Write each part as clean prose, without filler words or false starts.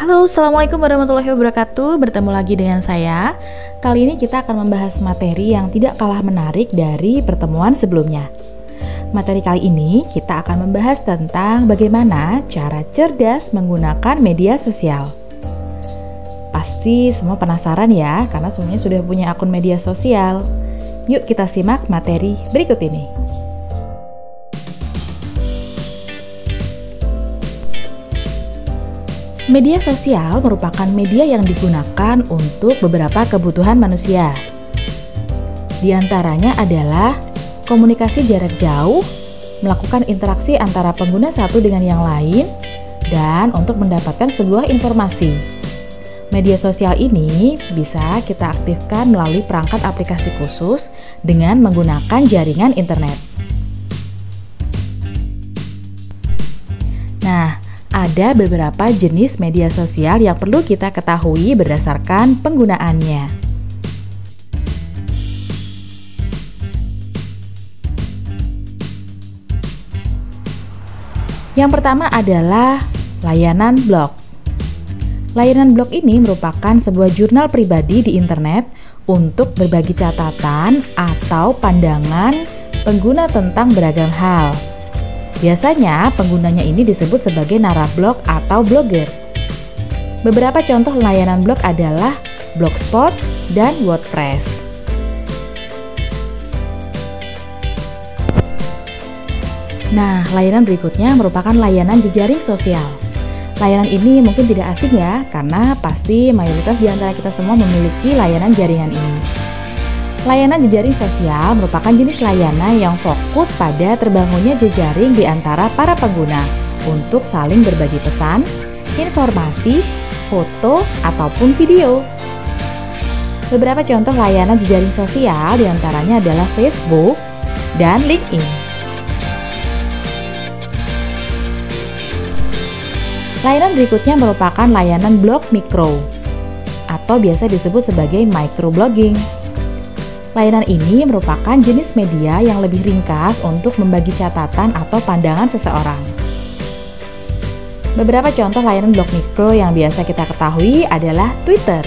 Halo, Assalamualaikum warahmatullahi wabarakatuh. Bertemu lagi dengan saya. Kali ini kita akan membahas materi yang tidak kalah menarik dari pertemuan sebelumnya. Materi kali ini kita akan membahas tentang bagaimana cara cerdas menggunakan media sosial. Pasti semua penasaran ya, karena semuanya sudah punya akun media sosial. Yuk kita simak materi berikut ini. Media sosial merupakan media yang digunakan untuk beberapa kebutuhan manusia. Di antaranya adalah komunikasi jarak jauh, melakukan interaksi antara pengguna satu dengan yang lain, dan untuk mendapatkan sebuah informasi. Media sosial ini bisa kita aktifkan melalui perangkat aplikasi khusus dengan menggunakan jaringan internet. Nah, ada beberapa jenis media sosial yang perlu kita ketahui berdasarkan penggunaannya. Yang pertama adalah layanan blog. Layanan blog ini merupakan sebuah jurnal pribadi di internet untuk berbagi catatan atau pandangan pengguna tentang beragam hal. Biasanya penggunanya ini disebut sebagai narablog atau blogger. Beberapa contoh layanan blog adalah Blogspot dan WordPress. Nah, layanan berikutnya merupakan layanan jejaring sosial. Layanan ini mungkin tidak asing ya, karena pasti mayoritas di antara kita semua memiliki layanan jaringan ini. Layanan jejaring sosial merupakan jenis layanan yang fokus pada terbangunnya jejaring di antara para pengguna untuk saling berbagi pesan, informasi, foto, ataupun video. Beberapa contoh layanan jejaring sosial diantaranya adalah Facebook dan LinkedIn. Layanan berikutnya merupakan layanan blog mikro atau biasa disebut sebagai microblogging. Layanan ini merupakan jenis media yang lebih ringkas untuk membagi catatan atau pandangan seseorang. Beberapa contoh layanan blog mikro yang biasa kita ketahui adalah Twitter.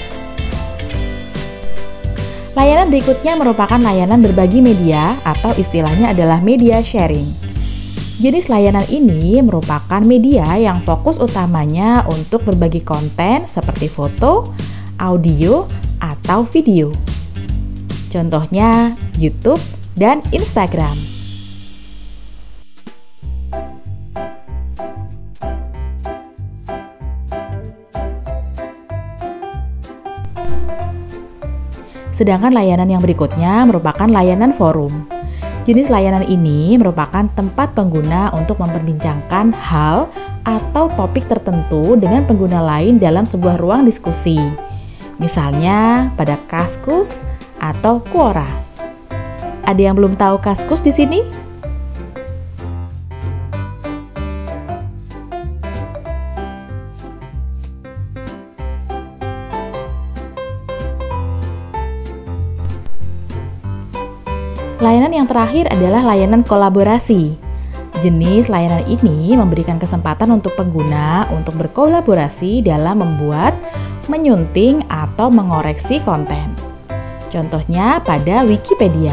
Layanan berikutnya merupakan layanan berbagi media atau istilahnya adalah media sharing. Jenis layanan ini merupakan media yang fokus utamanya untuk berbagi konten seperti foto, audio, atau video. Contohnya YouTube dan Instagram. Sedangkan layanan yang berikutnya merupakan layanan forum. Jenis layanan ini merupakan tempat pengguna untuk memperbincangkan hal atau topik tertentu dengan pengguna lain dalam sebuah ruang diskusi. Misalnya pada Kaskus atau Quora. Ada yang belum tahu Kaskus di sini? Layanan yang terakhir adalah layanan kolaborasi. Jenis layanan ini memberikan kesempatan untuk pengguna untuk berkolaborasi dalam membuat, menyunting, atau mengoreksi konten. Contohnya pada Wikipedia.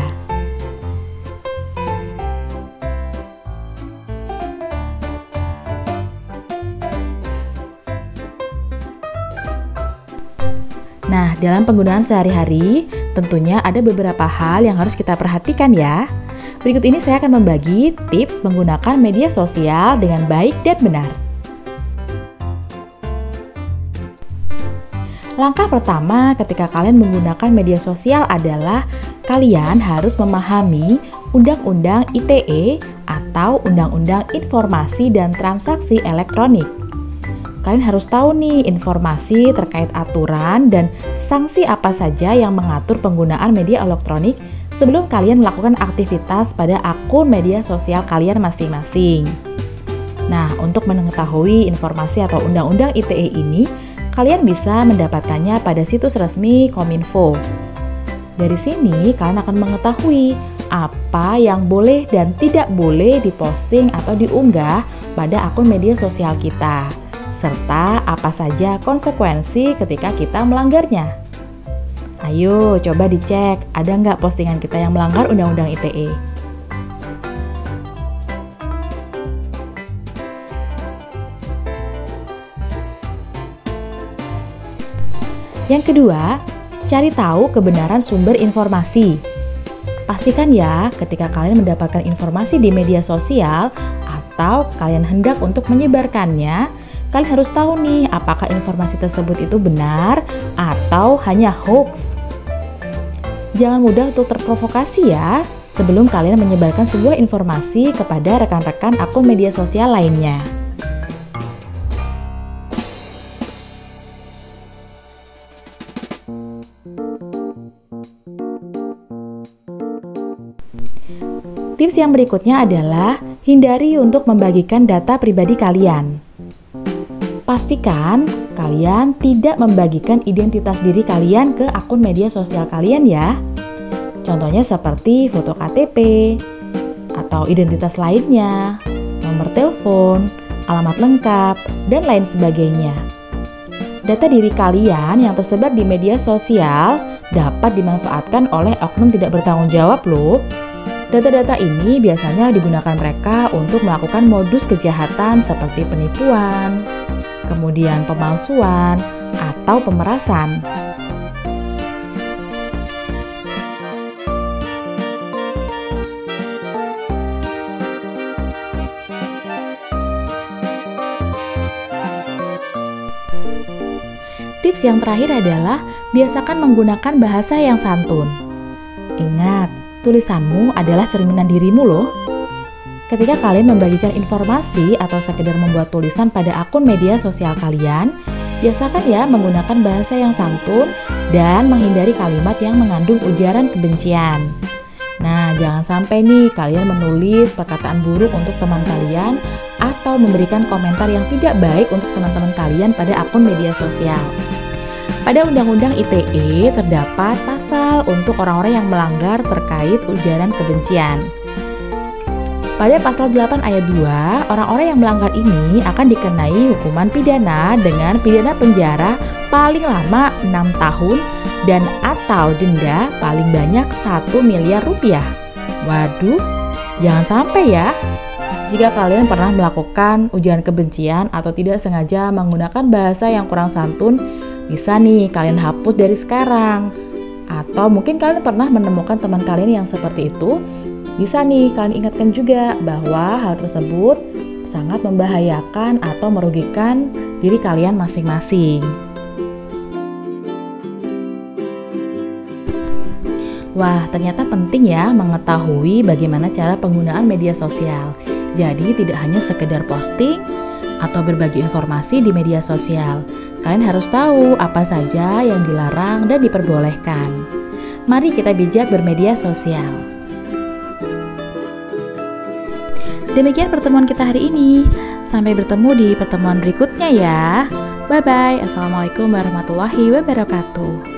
Nah, dalam penggunaan sehari-hari, tentunya ada beberapa hal yang harus kita perhatikan ya. Berikut ini saya akan membagi tips menggunakan media sosial dengan baik dan benar. Langkah pertama ketika kalian menggunakan media sosial adalah kalian harus memahami Undang-Undang ITE atau Undang-Undang Informasi dan Transaksi Elektronik. Kalian harus tahu nih informasi terkait aturan dan sanksi apa saja yang mengatur penggunaan media elektronik sebelum kalian melakukan aktivitas pada akun media sosial kalian masing-masing. Nah, untuk mengetahui informasi atau Undang-Undang ITE ini, kalian bisa mendapatkannya pada situs resmi Kominfo. Dari sini, kalian akan mengetahui apa yang boleh dan tidak boleh diposting atau diunggah pada akun media sosial kita. serta apa saja konsekuensi ketika kita melanggarnya. Ayo coba dicek, ada nggak postingan kita yang melanggar Undang-Undang ITE? Yang kedua, cari tahu kebenaran sumber informasi. Pastikan ya ketika kalian mendapatkan informasi di media sosial atau kalian hendak untuk menyebarkannya, kalian harus tahu nih apakah informasi tersebut itu benar atau hanya hoax. Jangan mudah untuk terprovokasi ya sebelum kalian menyebarkan sebuah informasi kepada rekan-rekan akun media sosial lainnya. Tips yang berikutnya adalah hindari untuk membagikan data pribadi kalian. Pastikan kalian tidak membagikan identitas diri kalian ke akun media sosial kalian ya. Contohnya seperti foto KTP atau identitas lainnya, nomor telepon, alamat lengkap, dan lain sebagainya. Data diri kalian yang tersebar di media sosial dapat dimanfaatkan oleh oknum tidak bertanggung jawab loh. Data-data ini biasanya digunakan mereka untuk melakukan modus kejahatan seperti penipuan, kemudian pemalsuan, atau pemerasan. Tips yang terakhir adalah biasakan menggunakan bahasa yang santun. Ingat, tulisanmu adalah cerminan dirimu loh. Ketika kalian membagikan informasi atau sekedar membuat tulisan pada akun media sosial kalian, biasakan ya menggunakan bahasa yang santun dan menghindari kalimat yang mengandung ujaran kebencian. Nah, jangan sampai nih kalian menulis perkataan buruk untuk teman kalian atau memberikan komentar yang tidak baik untuk teman-teman kalian pada akun media sosial. Pada Undang-Undang ITE terdapat pasal untuk orang-orang yang melanggar terkait ujaran kebencian. Pada pasal 8 ayat 2, orang-orang yang melanggar ini akan dikenai hukuman pidana dengan pidana penjara paling lama 6 tahun dan atau denda paling banyak 1 miliar rupiah. Waduh, jangan sampai ya. Jika kalian pernah melakukan ujaran kebencian atau tidak sengaja menggunakan bahasa yang kurang santun, bisa nih kalian hapus dari sekarang. Atau mungkin kalian pernah menemukan teman kalian yang seperti itu, bisa nih kalian ingatkan juga bahwa hal tersebut sangat membahayakan atau merugikan diri kalian masing-masing. Wah, ternyata penting ya mengetahui bagaimana cara penggunaan media sosial. Jadi tidak hanya sekedar posting atau berbagi informasi di media sosial. Kalian harus tahu apa saja yang dilarang dan diperbolehkan. Mari kita bijak bermedia sosial. Demikian pertemuan kita hari ini. Sampai bertemu di pertemuan berikutnya ya. Bye-bye. Assalamualaikum warahmatullahi wabarakatuh.